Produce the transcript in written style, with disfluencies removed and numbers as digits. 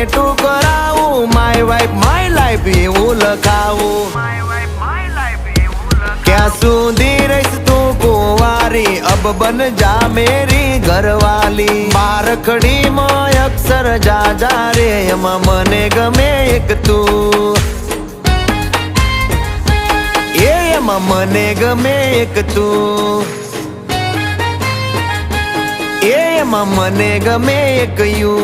Tattoo કરાવું, my wife my life એવું લખાવું. ક્યાં સુધી રહીશ તું કુંવારી, અબ બન જા મેરી ઘરવાલી. બારખડી માં અક્ષર જાજા રે, એમાં મને ગમે એક તું, એમાં મને ગમે એક તું, એમાં મને ગમે એક યુ.